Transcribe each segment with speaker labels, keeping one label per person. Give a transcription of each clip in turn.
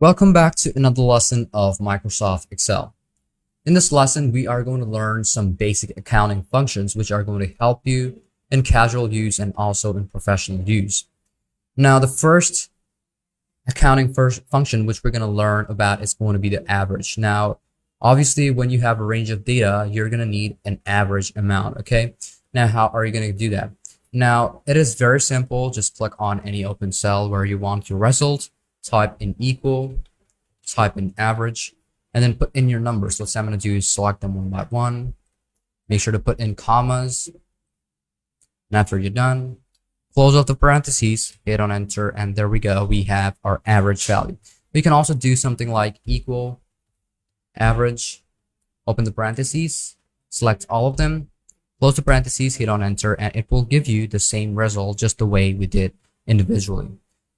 Speaker 1: Welcome back to another lesson of Microsoft Excel. In this lesson, we are going to learn some basic accounting functions which are going to help you in casual use and also in professional use. Now, the first accounting function which we're going to learn about is going to be the average. Now, obviously, when you have a range of data, you're going to need an average amount, okay? Now, how are you going to do that? Now, it is very simple. Just click on any open cell where you want your result. Type in equal, type in average, and then put in your numbers. So what I'm going to do is select them one by one. Make sure to put in commas. And after you're done, close off the parentheses, hit on enter, and there we go. We have our average value. We can also do something like equal, average, open the parentheses, select all of them, close the parentheses, hit on enter, and it will give you the same result just the way we did individually.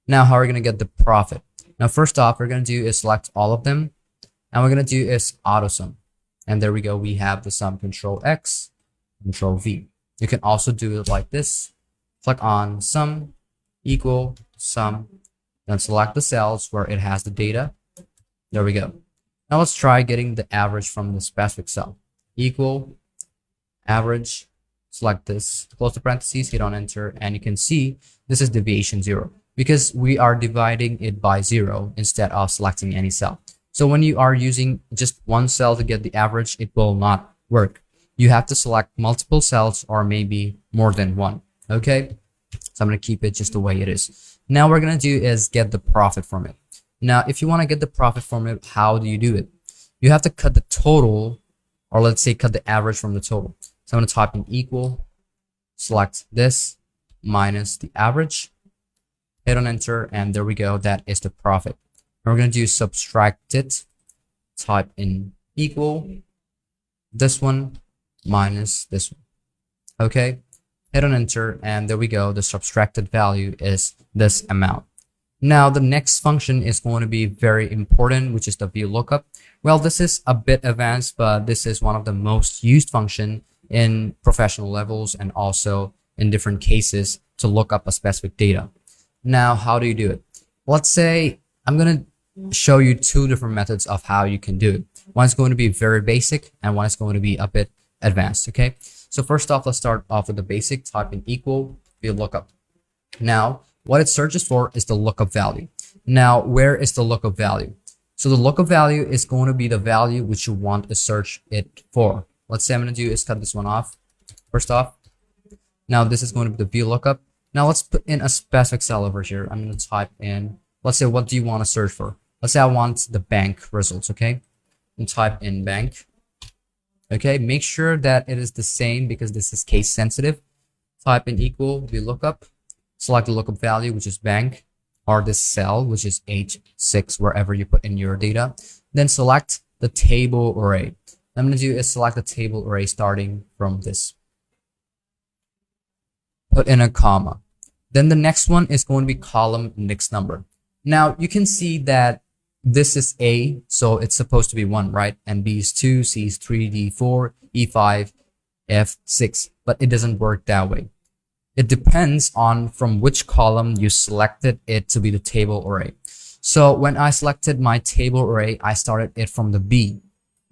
Speaker 1: Now, how are we going to get the profit? Now, first off, we're going to do is select all of them, and we're going to do is auto sum. And there we go. We have the sum. Control X, Control V. You can also do it like this. Click on sum, equal, sum, then select the cells where it has the data. There we go. Now let's try getting the average from the specific cell. Equal, average, select this, close the parentheses, hit on enter, and you can see this is deviation 0. Because we are dividing it by 0 instead of selecting any cell. So when you are using just one cell to get the average, it will not work. You have to select multiple cells or maybe more than one. Okay, so I'm going to keep it just the way it is. Now we're going to do is get the profit from it. Now, if you want to get the profit from it, how do you do it? You have to cut the total, or let's say cut the average from the total. So I'm going to type in equal, select this, minus the average. Hit on enter, and there we go. That is the profit. And we're going to do subtract it. Type in equal this one minus this one. Okay. Hit on enter, and there we go. The subtracted value is this amount. Now, the next function is going to be very important, which is the VLOOKUP. Well, this is a bit advanced, but this is one of the most used function in professional levels and also in different cases to look up a specific data. Now, how do you do it? Let's say I'm going to show you two different methods of how you can do it. One is going to be very basic and one is going to be a bit advanced. Okay. So first off, let's start off with the basic. Type in equal VLOOKUP. Now, what it searches for is the lookup value. Now, where is the lookup value? So the lookup value is going to be the value which you want to search it for. Let's say I'm going to do is cut this one off. First off, now this is going to be the VLOOKUP. Now let's put in a specific cell over here. I'm going to type in, let's say, what do you want to search for? Let's say I want the bank results, okay? And type in bank. Okay, make sure that it is the same because this is case sensitive. Type in equal VLOOKUP. Select the lookup value, which is bank, or this cell, which is H6, wherever you put in your data. Then select the table array. I'm going to do is select the table array starting from this. Put in a comma. Then the next one is going to be column index number. Now you can see that this is A, so it's supposed to be 1, right? And B is 2, C is 3, D 4, E 5, F 6, but it doesn't work that way. It depends on from which column you selected it to be the table array. So when I selected my table array, I started it from the B,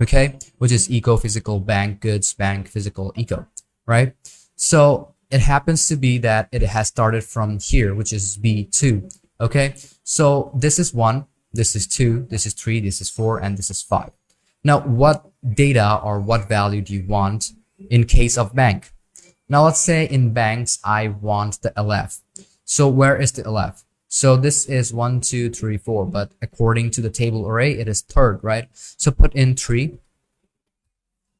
Speaker 1: okay? Which is eco, physical, bank, goods, bank, physical, eco, right? So it happens to be that it has started from here, which is B2. Okay, so this is 1, this is 2, this is 3, this is 4, and this is 5. Now, what data or what value do you want in case of bank? Now, let's say in banks, I want the LF. So where is the LF? So this is 1, 2, 3, 4, but according to the table array, it is third, right? So put in 3,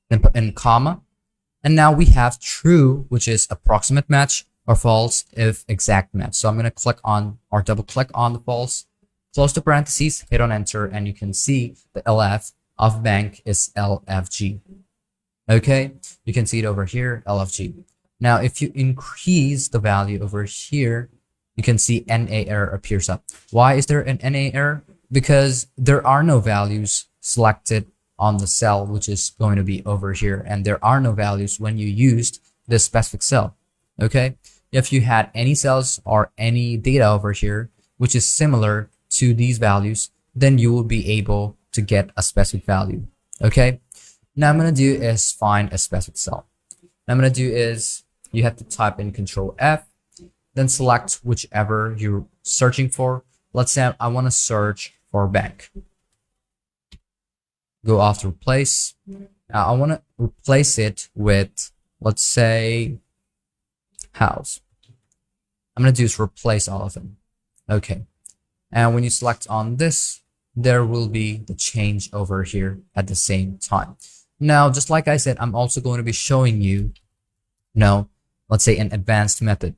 Speaker 1: then put in comma. And now we have true, which is approximate match, or false if exact match. So I'm going to click on or double click on the false, close the parentheses, hit on enter, and you can see the LF of bank is LFG. Okay, you can see it over here, LFG. Now, if you increase the value over here, you can see NA error appears up. Why is there an NA error? Because there are no values selected on the cell, which is going to be over here, and there are no values when you used this specific cell. Okay, if you had any cells or any data over here which is similar to these values, then you will be able to get a specific value. Okay, now I'm going to do is find a specific cell. What I'm going to do is you have to type in Control F, then select whichever you're searching for. Let's say I want to search for bank. Go off to replace. I want to replace it with, let's say, house. I'm going to do is replace all of them. Okay. And when you select on this, there will be the change over here at the same time. Now, just like I said, I'm also going to be showing you, let's say an advanced method.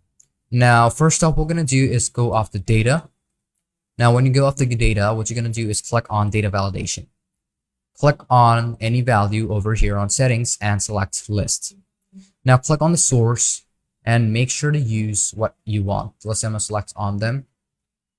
Speaker 1: Now, first up, what we're going to do is go off the data. Now, when you go off the data, what you're going to do is click on data validation. Click on any value over here on settings and select list. Now, click on the source and make sure to use what you want. Let's say I'm going to select on them,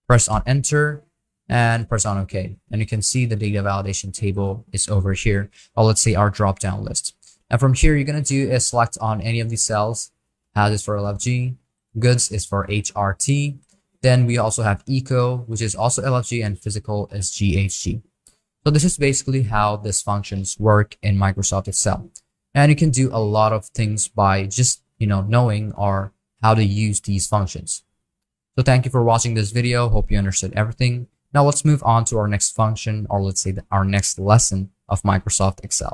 Speaker 1: press on enter, and press on OK. And you can see the data validation table is over here, or let's say our drop down list. And from here, you're going to do is select on any of these cells. House is for LFG, goods is for HRT. Then we also have eco, which is also LFG, and physical is GHG. So this is basically how these functions work in Microsoft Excel. And you can do a lot of things by just, knowing or how to use these functions. So thank you for watching this video. Hope you understood everything. Now let's move on to our next function, or let's say our next lesson of Microsoft Excel.